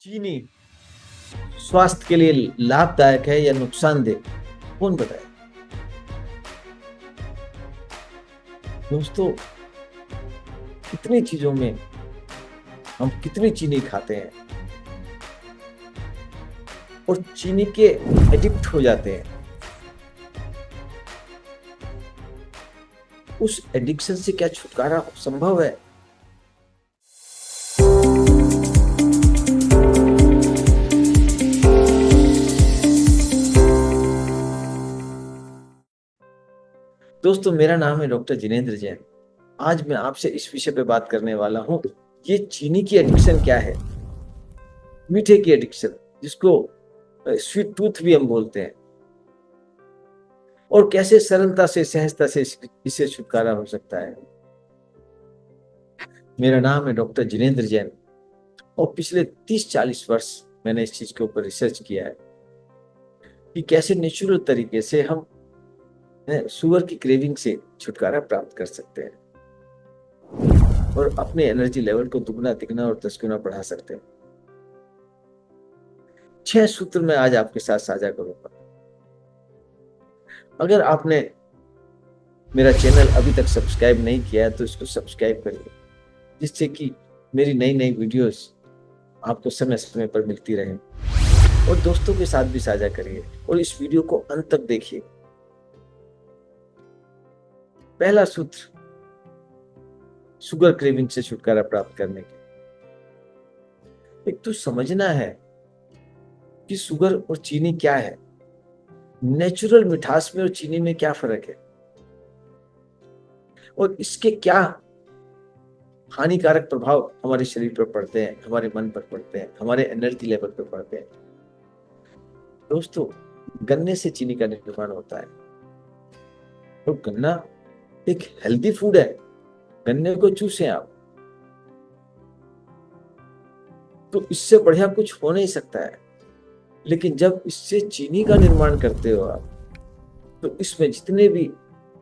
चीनी स्वास्थ्य के लिए लाभदायक है या नुकसानदेह, कौन बताए? दोस्तों, कितनी चीजों में हम कितनी चीनी खाते हैं और चीनी के एडिक्ट हो जाते हैं। उस एडिक्शन से क्या छुटकारा संभव है? दोस्तों, मेरा नाम है डॉक्टर जिनेंद्र जैन। आज मैं आपसे इस विषय पे बात करने वाला हूँ। ये चीनी की एडिक्शन क्या है, मीठे की एडिक्शन, जिसको स्वीट टूथ भी हम बोलते हैं, और कैसे सरलता से सहजता से इससे छुटकारा हो सकता है। मेरा नाम है डॉक्टर जिनेंद्र जैन और पिछले 30-40 वर्ष मैंने इस चीज के ऊपर रिसर्च किया है कि कैसे नेचुरल तरीके से हम शुगर की क्रेविंग से छुटकारा प्राप्त कर सकते हैं और अपने एनर्जी लेवल को दुगना तिगना और 10 गुना बढ़ा सकते हैं। 6 सूत्र मैं आज आपके साथ साझा करूंगा। अगर आपने मेरा चैनल अभी तक सब्सक्राइब नहीं किया है तो इसको सब्सक्राइब करिए, जिससे कि मेरी नई नई वीडियोस आपको समय समय पर मिलती रहे, और दोस्तों के साथ भी साझा करिए और इस वीडियो को अंत तक देखिए। पहला सूत्र, शुगर क्रेविंग से छुटकारा प्राप्त करने के, एक तो समझना है कि शुगर और चीनी क्या है, नेचुरल मिठास में और चीनी में क्या फर्क है, और इसके क्या हानिकारक प्रभाव हमारे शरीर पर पड़ते हैं, हमारे मन पर पड़ते हैं, हमारे एनर्जी लेवल पर पड़ते हैं। दोस्तों, गन्ने से चीनी का निर्माण होता है, तो गन्ना एक हेल्दी फूड है। गन्ने को चूसें आप, तो इससे बढ़िया कुछ हो नहीं सकता है। लेकिन जब इससे चीनी का निर्माण करते हो आप, तो इसमें जितने भी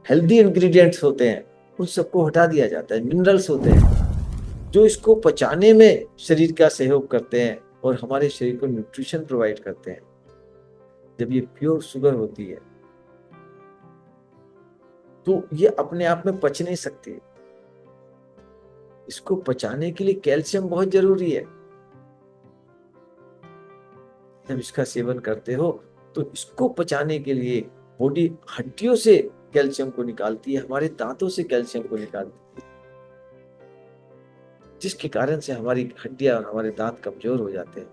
हेल्दी इंग्रेडिएंट्स होते हैं उन सबको हटा दिया जाता है। मिनरल्स होते हैं जो इसको पचाने में शरीर का सहयोग करते हैं और हमारे शरीर को न्यूट्रिशन प्रोवाइड करते हैं। जब ये प्योर शुगर होती है तो ये अपने आप में पच नहीं सकती। इसको पचाने के लिए कैल्शियम बहुत जरूरी है। जब इसका सेवन करते हो तो इसको पचाने के लिए बॉडी हड्डियों से कैल्शियम को निकालती है, हमारे दांतों से कैल्शियम को निकालती है, जिसके कारण से हमारी हड्डियां और हमारे दांत कमजोर हो जाते हैं।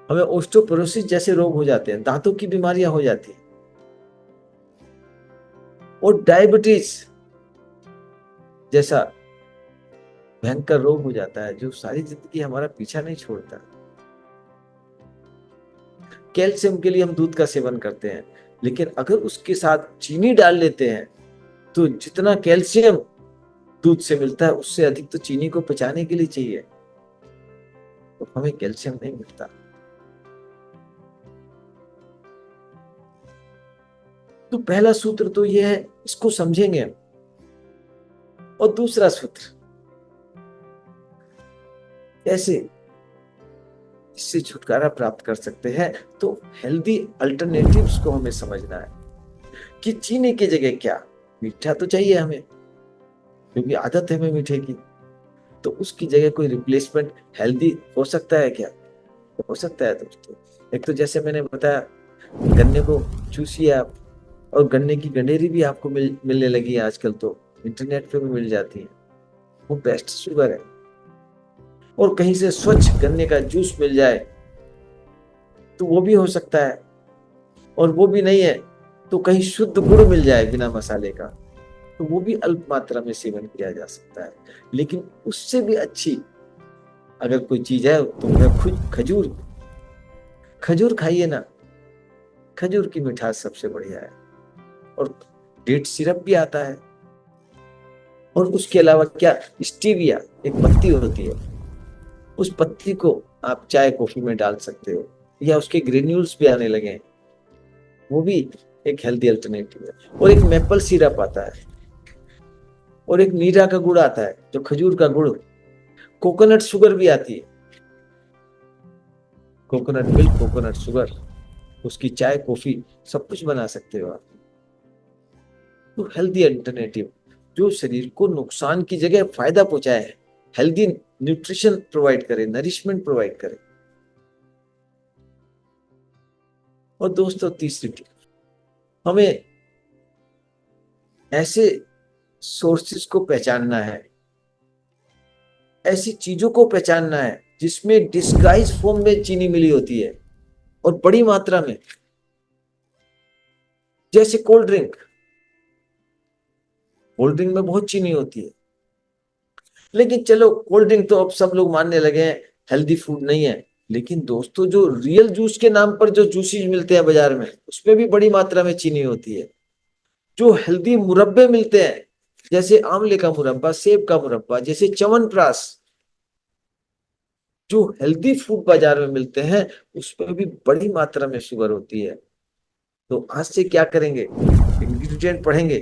हमें ओस्टियोपोरोसिस जैसे रोग हो जाते हैं, दांतों की बीमारियां हो जाती हैं, और डायबिटीज जैसा भयंकर रोग हो जाता है जो सारी जिंदगी हमारा पीछा नहीं छोड़ता। कैल्शियम के लिए हम दूध का सेवन करते हैं, लेकिन अगर उसके साथ चीनी डाल लेते हैं तो जितना कैल्शियम दूध से मिलता है उससे अधिक तो चीनी को पचाने के लिए चाहिए, तो हमें कैल्शियम नहीं मिलता। तो पहला सूत्र तो यह है, इसको समझेंगे। और दूसरा सूत्र, कैसे इससे छुटकारा प्राप्त कर सकते हैं, तो हेल्दी अल्टरनेटिव्स को हमें समझना है कि चीनी की जगह क्या, मीठा तो चाहिए हमें क्योंकि आदत है हमें मीठे की, तो उसकी जगह कोई रिप्लेसमेंट हेल्दी हो सकता है क्या? तो हो सकता है दोस्तों। एक तो जैसे मैंने बताया, गन्ने को चूसिए आप, और गन्ने की गंडेरी भी आपको मिलने लगी है आजकल, तो इंटरनेट पे भी मिल जाती है, वो बेस्ट शुगर है। और कहीं से स्वच्छ गन्ने का जूस मिल जाए तो वो भी हो सकता है, और वो भी नहीं है तो कहीं शुद्ध गुड़ मिल जाए बिना मसाले का, तो वो भी अल्प मात्रा में सेवन किया जा सकता है। लेकिन उससे भी अच्छी अगर कोई चीज है तो मैं खुद खजूर खाइए ना, खजूर की मिठास सबसे बढ़िया है। और डेट सिरप भी आता है, और उसके अलावा क्या, स्टीविया एक पत्ती होती है, उस पत्ती को आप चाय कॉफी में डाल सकते हो, या उसके ग्रेन्यूल्स भी आने लगे हैं, वो भी एक हेल्दी अल्टरनेटिव है। और एक मेपल सिरप आता है, और एक नीरा का गुड़ आता है जो खजूर का गुड़, कोकोनट शुगर भी आती है, कोकोनट मिल्क, कोकोनट शुगर, उसकी चाय कॉफी सब कुछ बना सकते हो आप। तो हेल्दी अल्टरनेटिव जो शरीर को नुकसान की जगह फायदा पहुंचाए, हेल्दी न्यूट्रिशन प्रोवाइड करे, नरिशमेंट प्रोवाइड करे। और दोस्तों तीसरी टिप, हमें ऐसे सोर्सेस को पहचानना है, ऐसी चीजों को पहचानना है जिसमें डिस्गाइज फॉर्म में चीनी मिली होती है और बड़ी मात्रा में। जैसे कोल्ड ड्रिंक, कोल्ड ड्रिंक में बहुत चीनी होती है, लेकिन चलो कोल्ड ड्रिंक तो अब सब लोग मानने लगे हैं हेल्दी फूड नहीं है। लेकिन दोस्तों जो रियल जूस के नाम पर जो जूसेस मिलते हैं बाजार में, उसमें भी बड़ी मात्रा में चीनी होती है। जो हेल्दी मुरब्बे मिलते हैं, जैसे आंवले का मुरब्बा, सेब का मुरब्बा, जैसे च्यवनप्राश, जो हेल्दी फूड बाजार में मिलते हैं, उसमें भी बड़ी मात्रा में शुगर होती है। तो आज से क्या करेंगे, इंग्रेडिएंट पढ़ेंगे,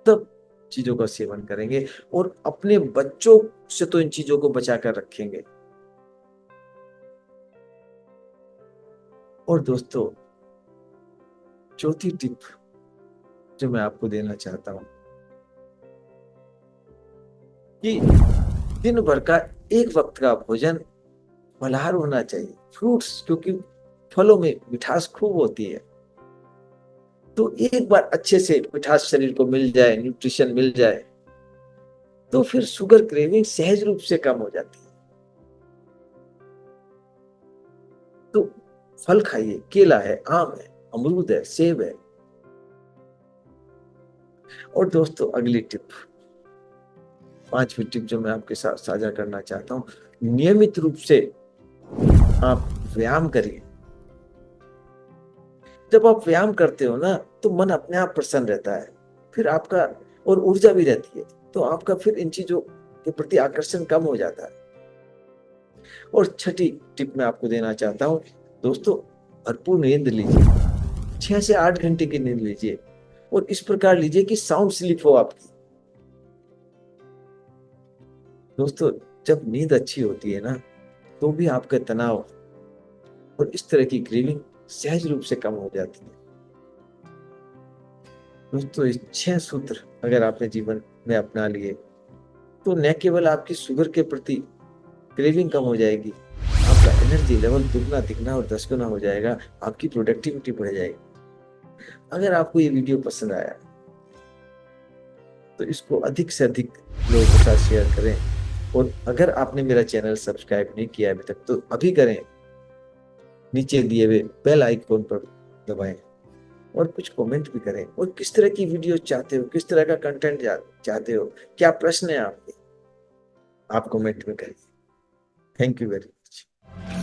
तब चीजों का सेवन करेंगे और अपने बच्चों से तो इन चीजों को बचा कर रखेंगे। और दोस्तों चौथी टिप जो मैं आपको देना चाहता हूं कि दिन भर का एक वक्त का भोजन फलाहार होना चाहिए, फ्रूट्स, क्योंकि फलों में मिठास खूब होती है। तो एक बार अच्छे से मिठास शरीर को मिल जाए, न्यूट्रिशन मिल जाए, तो फिर शुगर क्रेविंग सहज रूप से कम हो जाती है। तो फल खाइए, केला है, आम है, अमरूद है, सेब है। और दोस्तों अगली टिप, पांचवी टिप जो मैं आपके साथ साझा करना चाहता हूँ, नियमित रूप से आप व्यायाम करिए। जब आप व्यायाम करते हो ना, तो मन अपने आप प्रसन्न रहता है, फिर आपका, और ऊर्जा भी रहती है, तो आपका फिर इन चीजों के प्रति आकर्षण कम हो जाता है। और छठी टिप मैं आपको देना चाहता हूँ दोस्तों, भरपूर नींद लीजिए, 6 से 8 घंटे की नींद लीजिए, और इस प्रकार लीजिए कि साउंड स्लीप हो आपकी। दोस्तों जब नींद अच्छी होती है ना, तो भी आपका तनाव और इस तरह की क्रेविंग सहज रूप से कम हो जाती है। दोस्तों इस 6 सूत्र अगर आपने जीवन में अपना लिए, तो न केवल आपकी शुगर के प्रति क्रेविंग कम हो जाएगी, आपका एनर्जी लेवल दुगना तिगना और 10 गुना हो जाएगा, आपकी प्रोडक्टिविटी बढ़ जाएगी। अगर आपको ये वीडियो पसंद आया तो इसको अधिक से अधिक लोगों के साथ शेयर करें, और अगर आपने मेरा चैनल सब्सक्राइब नहीं किया अभी तक तो अभी करें, नीचे दिए हुए बेल आइकॉन पर दबाएं, और कुछ कमेंट भी करें, और किस तरह की वीडियो चाहते हो, किस तरह का कंटेंट चाहते हो, क्या प्रश्न है आपके, आप कमेंट में करें। Thank you very much.